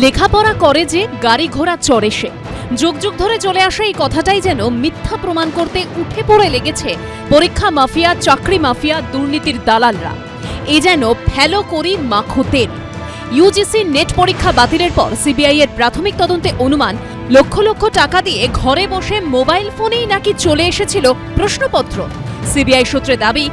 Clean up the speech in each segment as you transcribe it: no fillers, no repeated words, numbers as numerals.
লেখাপড়া করে যে গাড়ি ঘোড়া চড়ে সে, যুগ যুগ ধরে চলে আসা এই কথাটাই যেন মিথ্যা প্রমাণ করতে উঠে পড়ে লেগেছে পরীক্ষা মাফিয়া, চাকরি মাফিয়া, দুর্নীতির দালালরা। এ যেন ফেলো করি মাখো তেল। ইউজিসি নেট পরীক্ষা বাতিলের পর সিবিআই এর প্রাথমিক তদন্তে অনুমান লক্ষ লক্ষ টাকা দিয়ে ঘরে বসে মোবাইল ফোনেই নাকি চলে এসেছিল প্রশ্নপত্র। সিবিআই সূত্রে দাবি,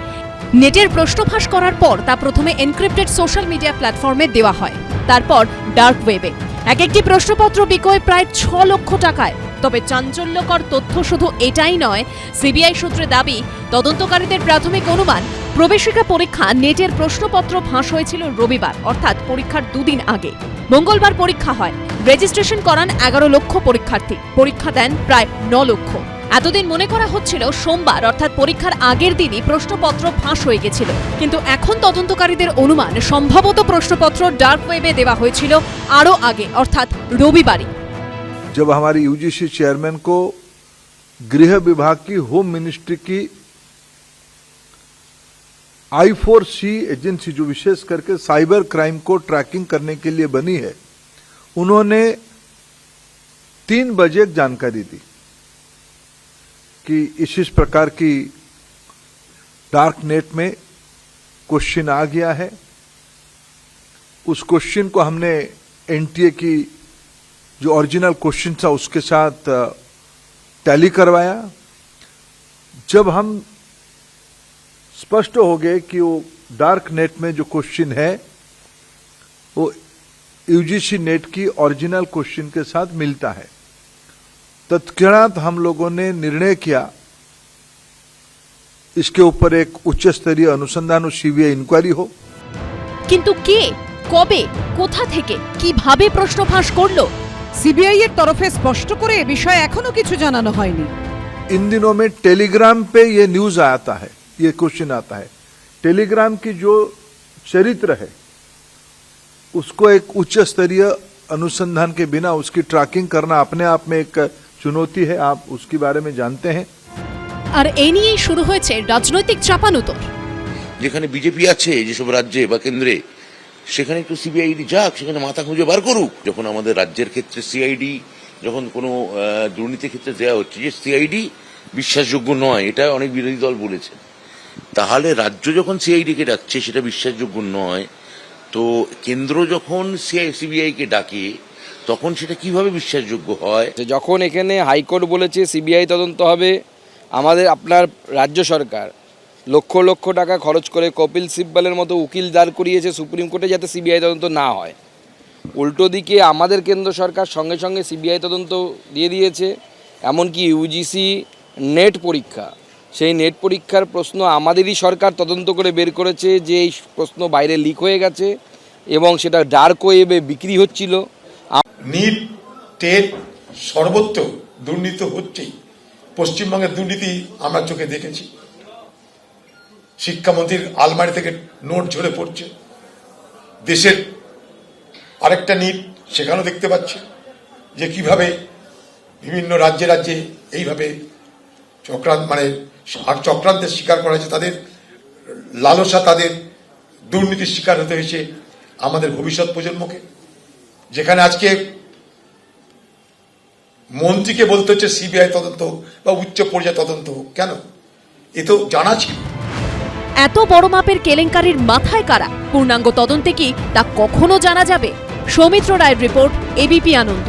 নেটের প্রশ্ন ফাঁস করার পর তা প্রথমে এনক্রিপ্টেড সোশ্যাল মিডিয়া প্ল্যাটফর্মে দেওয়া হয়, তারপর ডার্ক ওয়েবে। এক একটি প্রশ্নপত্র বিক্রয় প্রায় 6 লক্ষ টাকায়। তবে চাঞ্চল্যকর তথ্য শুধু এটাই নয়, সিবিআই সূত্রে দাবি, তদন্তকারীদের প্রাথমিক অনুমান প্রবেশিকা পরীক্ষা নেটের প্রশ্নপত্র ফাঁস হয়েছিল রবিবার, অর্থাৎ পরীক্ষার 2 দিন আগে। মঙ্গলবার পরীক্ষা হয়, রেজিস্ট্রেশন করান 11 লক্ষ পরীক্ষার্থী, পরীক্ষা দেন প্রায় 9 লক্ষ। এতদিন মনে করা হচ্ছিল সোমবার অর্থাৎ পরীক্ষার আগের দিনই প্রশ্নপত্র ফাঁস হয়ে গেছিল, কিন্তু এখন তদন্তকারীদের অনুমান সম্ভবত প্রশ্নপত্র ডার্ক ওয়েবে দেওয়া হয়েছিল আরও আগে, অর্থাৎ রবিবারই। जब हमारे यूजीसी चेयरमैन को गृह विभाग की होम मिनिस्ट्री की I4C एजेंसी, जो विशेष करके साइबर क्राइम को ट्रैकिंग करने के लिए बनी है, उन्होंने 3 बजे एक जानकारी दी कि इस प्रकार की डार्क नेट में क्वेश्चन आ गया है। उस क्वेश्चन को हमने एनटीए की जो ओरिजिनल क्वेश्चन था उसके साथ टैली करवाया। जब हम स्पष्ट हो गए कि वो डार्क नेट में जो क्वेश्चन है वो यूजीसी नेट की ओरिजिनल क्वेश्चन के साथ मिलता है, तत्क्षणात हम लोगों ने निर्णय किया इसके ऊपर एक उच्च स्तरीय अनुसंधान और सीबीआई इंक्वायरी हो। কিন্তু কে, কবে, কোথা থেকে, কিভাবে প্রশ্ন ফাঁস করলো? সিবিআই এর তরফে স্পষ্ট করে এ বিষয়ে এখনো কিছু জানানো হয়নি। इन दिनों में टेलीग्राम पे ये न्यूज आता है, ये क्वेश्चन आता है। टेलीग्राम की जो चरित्र है उसको एक उच्च स्तरीय अनुसंधान के बिना उसकी ट्रैकिंग करना अपने आप में एक चुनौती है, आप उसके बारे में जानते हैं। আর এই নিয়েই শুরু হয়েছে রাজনৈতিক চাপানুতর। যেখানে বিজেপি আছে যেসব রাজ্যে বা কেন্দ্রে, সেখানে একটু সিবিআইডি যাক, সেখানে মাথা খুঁজে বার করুক। যখন আমাদের রাজ্যের ক্ষেত্রে সিআইডি, যখন কোনো দুর্নীতির ক্ষেত্রে দেওয়া হচ্ছে যে সিআইডি বিশ্বাসযোগ্য নয়, এটা অনেক বিরোধী দল বলেছে, তাহলে রাজ্য যখন সিআইডি কে ডাকছে সেটা বিশ্বাসযোগ্য নয়, তো কেন্দ্র যখন সিবিআই কে ডাকে তখন সেটা কিভাবে বিশ্বাসযোগ্য হয়? যখন এখানে হাইকোর্ট বলেছে সিবিআই তদন্ত হবে, আমাদের আপনার রাজ্য সরকার লক্ষ লক্ষ টাকা খরচ করে কপিল সিব্বলের মতো উকিল দাঁড় করিয়েছে সুপ্রিম কোর্টে যাতে সিবিআই তদন্ত না হয়। উল্টো দিকে আমাদের কেন্দ্র সরকার সঙ্গে সঙ্গে সিবিআই তদন্ত দিয়ে দিয়েছে। এমনকি ইউজিসি নেট পরীক্ষা, সেই নেট পরীক্ষার প্রশ্ন আমাদেরই সরকার তদন্ত করে বের করেছে যে এই প্রশ্ন বাইরে লিক হয়ে গেছে এবং সেটা ডার্ক ওয়েবে বিক্রি হচ্ছিল। নিট টেট সর্বত্র দুর্নীতি হচ্ছেই। পশ্চিমবঙ্গের দুর্নীতি আমরা চোখে দেখেছি, শিক্ষামন্ত্রীর আলমারি থেকে নোট ঝরে পড়ছে। দেশের আরেকটা নিট, সেখানেও দেখতে পাচ্ছি যে কিভাবে বিভিন্ন রাজ্যে রাজ্যে এইভাবে চক্রান্তের শিকার করা হয়েছে, তাদের লালসা, তাদের দুর্নীতির শিকার হতে হয়েছে আমাদের ভবিষ্যৎ প্রজন্মকে। যেখানে আজকে মন্ত্রীকে বলতে হচ্ছে সিবিআই তদন্ত বা উচ্চ পর্যায়ে তদন্ত হোক, কেন? এ তো জানা ছিল। এত বড় মাপের কেলেঙ্কারির মাথায় কারা? পূর্ণাঙ্গ তদন্তে কি তা কখনো জানা যাবে? সৌমিত্র রায়ের রিপোর্ট, এবিপি আনন্দ।